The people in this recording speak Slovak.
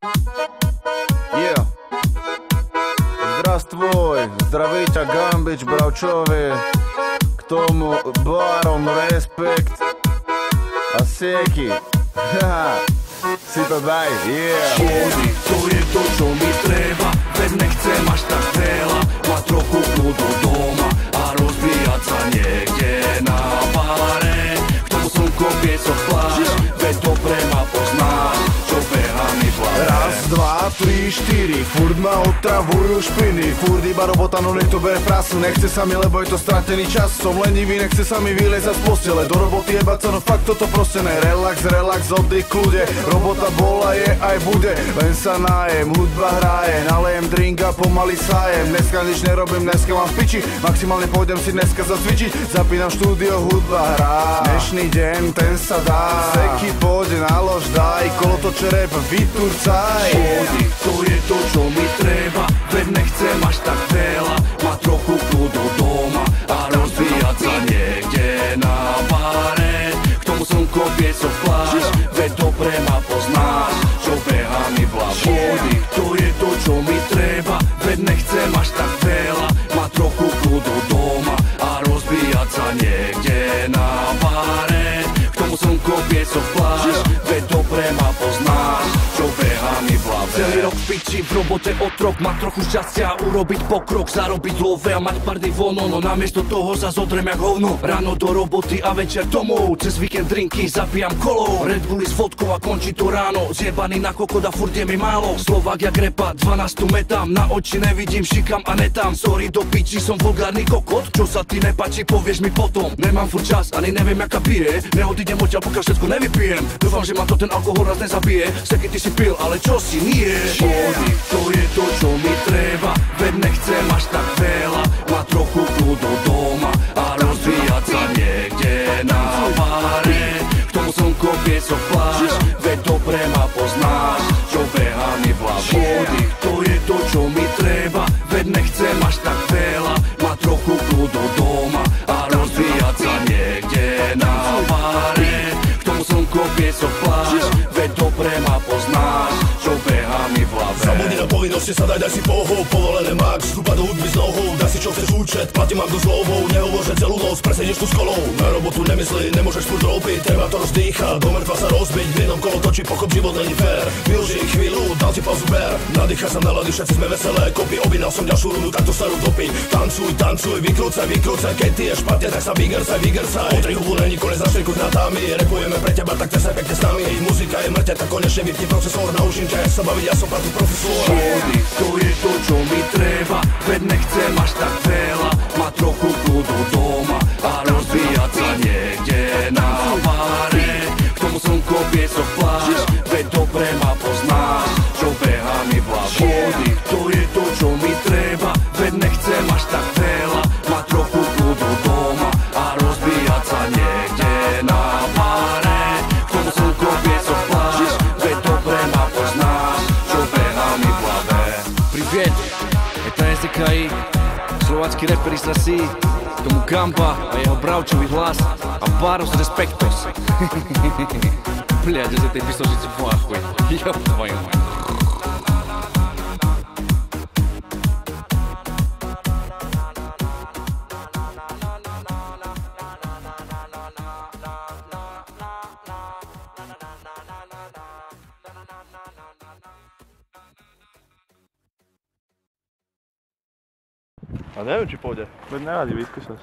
Yeah. Здравствуй, zdraví ťa Gambič, bravčovi. K tomu Baron, respekt a Seki. Si to daj, yeah. Škody, to je to, čo mi treba, veď nechcem až tak veľa. Má trochu kľudu doma a rozbíjať sa niekde na bare. K tomu slnko piesok pláž, veď dobre ma poznáš, čo beha mi v hlave. Raz, dva, tri, štyri, furt ma otravujú špiny. Furt iba robota, no nech to bere prasu. Nechce sa mi, lebo je to stratený čas. Som lenivý, nechce sa mi vylezať z postele. Do roboty jebať sa, no fakt toto proste ne. Relax, relax, oddych, kľude. Robota bola, je aj bude. Len sa nájem, hudba hraje. Nalejem drink a pomaly sájem. Dneska nič nerobím, dneska mám v piči. Maximálne pôjdem si dneska zacvičiť. Zapínam štúdio, hudba hrá. Dnešný deň, ten sa dá. Seky, poď, nalož, daj. Kolotoče rap, vyturcaj. Škody, to je to, čo mi treba, veď nechcem až tak veľa. Má trochu kľudu doma a rozbíjať sa niekde na bare. K tomu slnko piesok pláž, veď dobre ma poznáš, čo beha mi v hlave. Škody, to je to, čo mi treba, veď nechcem až tak veľa. Má trochu kľudu doma a rozbíjať sa niekde na bare. K tomu slnko piesok pláž, veď dobre ma poznáš, čo beha mi v hlave. Celý rok v piči, v robote otrok, mať trochu šťastia, urobiť pokrok, zarobiť love a mať party vono. No namiesto toho zas odrem jak hovno. Ráno do roboty a večer domov, cez víkend drinky zabijam kolou. Red Bulli s vodkou a končí to ráno, zjebaný na kokot a furt je mi málo. Slovák jak repa, 12 metám, na oči nevidím, šikam a netám. Sorry do piči, som vulgárny kokot, čo sa ti nepáči, povieš mi potom. Nemám furt čas, ani neviem jaká pije, neodídem odtiaľ, pokiaľ všetko nevypijem. Dúfam, že ma to ten alkohol raz nezabije. Seky, ty si pil, ale čo si nie? Škody, to je to, čo mi treba, veď nechcem až tak veľa. Má trochu kľudu doma a rozvíjať sa niekde na bare. K tomu slnko piesok pláž, veď dobre ma poznáš, čo beha mi v hlave. Škody, to je to, čo mi treba, veď nechcem až tak veľa. Má trochu kľudu doma a rozvíjať sa niekde na bare. K tomu slnko piesok pláž, veď dobre ma poznáš, čo beha mi v hlave. Zabudni na povinnosti sa daj si pohov, povolené max, vstúpa do hudby s nohou. Daj si čo chceš účet, platím ako zlovou. Nehovor, že celú noc presedíš tu s kolou. Na robotu nemysli, nemôžeš furt robiť, treba to rozdýchať, do mŕtva sa rozbiť. V jednom kolo točí, pochop, život není fér. Využij chvíľu, dal ti pauzu ber. Nadýchaj sa, nalady, všetci sme veselé. Kopy, objednal som ďalšiu rundu, takto starú dopiť. Tancuj, tancuj, vykrúcaj, vykrúcaj. Keď ty je špatne, tak sa vygrcaj, vygrcaj. Potri hubu není konec, začne kurnátami. Repujeme pre teba, tak tesaj pekne s nami. Muzika je mŕte, tak konečne vypni procesor. Naučím ťa sa baviť, ja som party profesor. Škody, to je to, čo mi treba, veď nechcem až tak veľa. Má trochu kľudu doma a rozbíjať sa niekde na bare. K tomu slnko piesok pláž, veď dobre ma poznáš, čo beha mi v hlave. Škody, to je to, čo mi treba, veď nechcem až tak veľa. Má trochu kľudu doma a rozbíjať sa niekde na bare. K tomu slnko piesok pláž, veď dobre ma poznáš, čo beha mi v hlave. Привет, это SDKI, slovacký rapper iz Rasí, tomu Gamba a jeho bravčový hlas a Baros Respektos. Блядь, из этой песочницы в ахуе, ёб твою мать. A neviem, či pôjde. Veď nevadí, vyskúšaš.